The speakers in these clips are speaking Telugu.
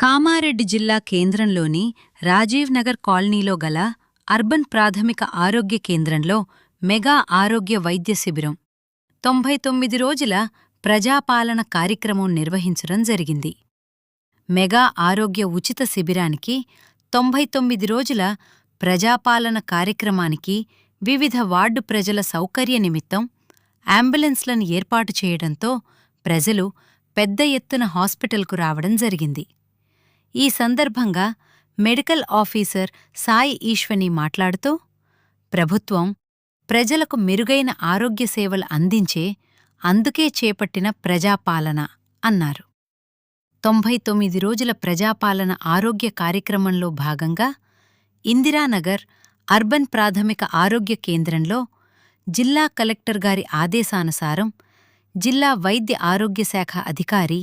కామారెడ్డి జిల్లా కేంద్రంలోని రాజీవ్ నగర్ కాలనీలో గల అర్బన్ ప్రాథమిక ఆరోగ్య కేంద్రంలో మెగా ఆరోగ్య వైద్య శిబిరం 99 రోజుల ప్రజాపాలన కార్యక్రమం నిర్వహించడం జరిగింది. మెగా ఆరోగ్య ఉచిత శిబిరానికి 99 రోజుల ప్రజాపాలన కార్యక్రమానికి వివిధ వార్డు ప్రజల సౌకర్య నిమిత్తం అంబులెన్స్లను ఏర్పాటు చేయడంతో ప్రజలు పెద్ద ఎత్తున హాస్పిటల్కు రావడం జరిగింది. ఈ సందర్భంగా మెడికల్ ఆఫీసర్ సాయి ఈశ్వని మాట్లాడుతూ, ప్రభుత్వం ప్రజలకు మెరుగైన ఆరోగ్య సేవలు అందించే అందుకే చేపట్టిన ప్రజాపాలన అన్నారు. 99 రోజుల ప్రజాపాలన ఆరోగ్య కార్యక్రమంలో భాగంగా ఇందిరానగర్ అర్బన్ ప్రాథమిక ఆరోగ్య కేంద్రంలో జిల్లా కలెక్టర్ గారి ఆదేశానుసారం జిల్లా వైద్య ఆరోగ్య శాఖ అధికారి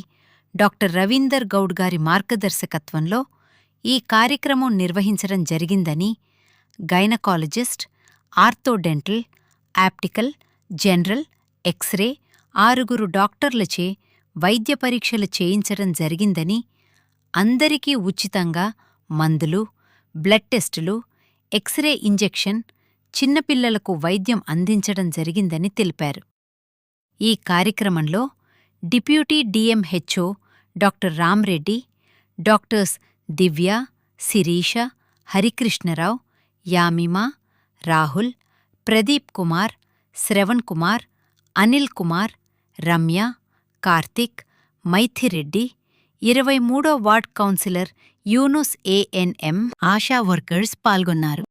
డాక్టర్ రవీందర్ గౌడ్ గారి మార్గదర్శకత్వంలో ఈ కార్యక్రమం నిర్వహించడం జరిగిందని, గైనకాలజిస్ట్, ఆర్థోడెంటల్, ఆప్టికల్, జనరల్, ఎక్స్రే 6 డాక్టర్లచే వైద్య పరీక్షలు చేయించడం జరిగిందని, అందరికీ ఉచితంగా మందులు, బ్లడ్ టెస్టులు, ఎక్స్రే ఇంజెక్షన్, చిన్నపిల్లలకు వైద్యం అందించడం జరిగిందని తెలిపారు. ఈ కార్యక్రమంలో deputy DMHO doctor Ramreddy, doctors Divya, Sirisha, Harikrishnarao, Yamima, Rahul, Pradeep Kumar, Shravan Kumar, Anil Kumar, Ramya, Karthik, Maithireddy, 23వ ward councillor Yunus ANM, ASHA workers పాల్గొన్నారు.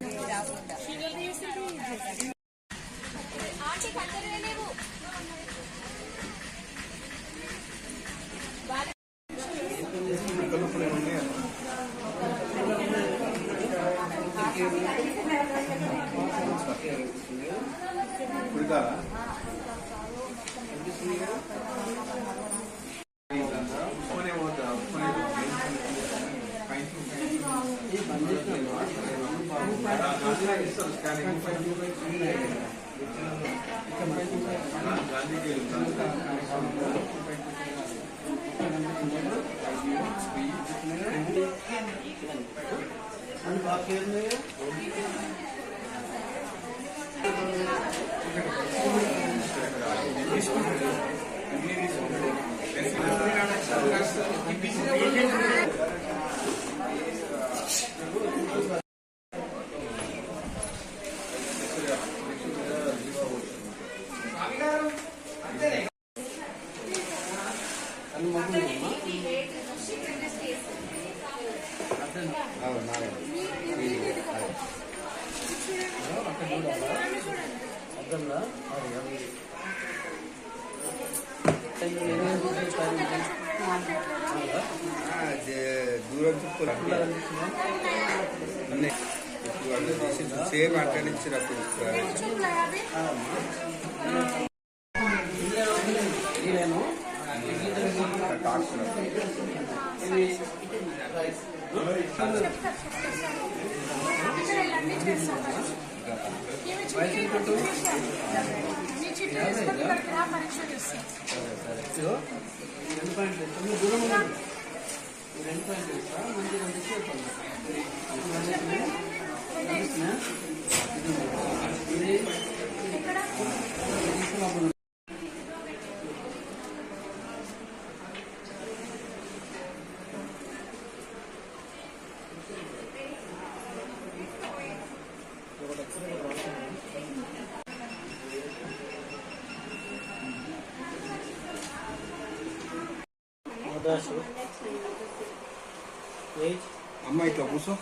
సేమ్ అక్కడి నుంచి అమ్మ ఇట్లా కూర్చో.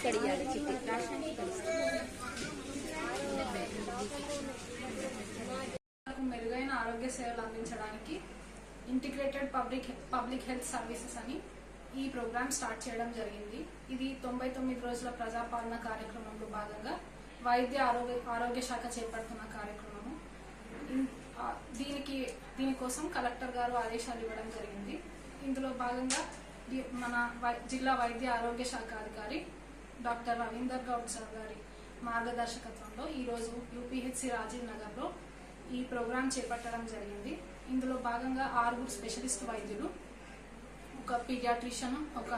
ఇక్కడ ఇవ్వాలి చిట్టి రాష్ట్రానికి మెరుగైన ఆరోగ్య సేవలు అందించడానికి ఇంటిగ్రేటెడ్ పబ్లిక్ హెల్త్ సర్వీసెస్ అని ఈ ప్రోగ్రామ్ స్టార్ట్ చేయడం జరిగింది. ఇది 99 రోజుల ప్రజాపాలన కార్యక్రమంలో భాగంగా వైద్య ఆరోగ్య శాఖ చేపడుతున్న కార్యక్రమము. దీనికోసం కలెక్టర్ గారు ఆదేశాలు ఇవ్వడం జరిగింది. ఇందులో భాగంగా మన జిల్లా వైద్య ఆరోగ్య శాఖ అధికారి డాక్టర్ రవీందర్ గౌడ్ సార్ గారి మార్గదర్శకత్వంలో ఈరోజు యూపీహెచ్సి రాజీవ్ నగర్లో ఈ ప్రోగ్రాం చేపట్టడం జరిగింది. ఇందులో భాగంగా 6 స్పెషలిస్ట్ వైద్యులు, ఒక పీడియాట్రిషియన్, ఒక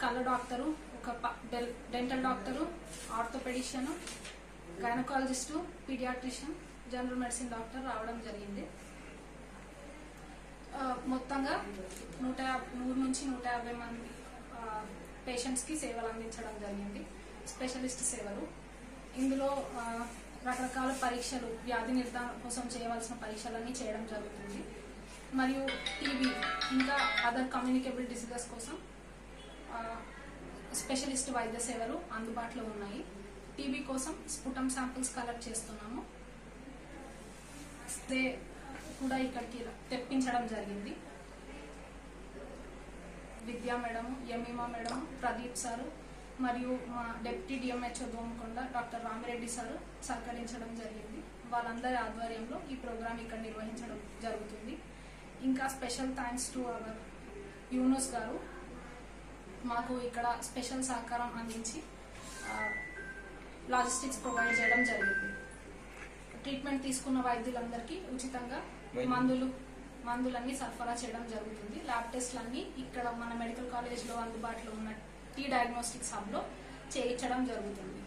కళ్ళ డాక్టరు, ఒక dental doctor, orthopaedician, gynaecologist, paediatrician, general medicine doctor రావడం జరిగింది. మొత్తంగా 100 నుంచి 150 మంది పేషెంట్స్ కి సేవలు అందించడం జరిగింది, స్పెషలిస్ట్ సేవలు. ఇందులో రకరకాల పరీక్షలు, వ్యాధి నిర్ధారణ కోసం చేయవలసిన పరీక్షలన్నీ చేయడం జరుగుతుంది. మరియు టీబీ ఇంకా అదర్ కమ్యూనికేబుల్ డిసీజెస్ కోసం స్పెషలిస్ట్ వైద్య సేవలు అందుబాటులో ఉన్నాయి. టీబీ కోసం స్పుటం శాంపిల్స్ కలెక్ట్ చేస్తున్నాము. స్ప్రే కూడా ఇక్కడికి తెప్పించడం జరిగింది. విద్యా మేడం, యమీమా మేడం, ప్రదీప్ సారు మరియు మా deputy DMHO Domakonda doctor Ramireddy sir సహకరించడం జరిగింది. వాళ్ళందరి ఆధ్వర్యంలో ఈ ప్రోగ్రాం ఇక్కడ నిర్వహించడం జరుగుతుంది. ఇంకా special thanks to our Yunus గారు మాకు ఇక్కడ స్పెషల్ సహకారం అందించి లాజిస్టిక్స్ ప్రొవైడ్ చేయడం జరిగింది. ట్రీట్మెంట్ తీసుకున్న వైద్యులందరికీ ఉచితంగా మందులన్నీ సరఫరా చేయడం జరుగుతుంది. ల్యాబ్ టెస్ట్లన్నీ ఇక్కడ మన మెడికల్ కాలేజ్లో అందుబాటులో ఉన్న టీ డయాగ్నోస్టిక్స్ హబ్లో చేయించడం జరుగుతుంది.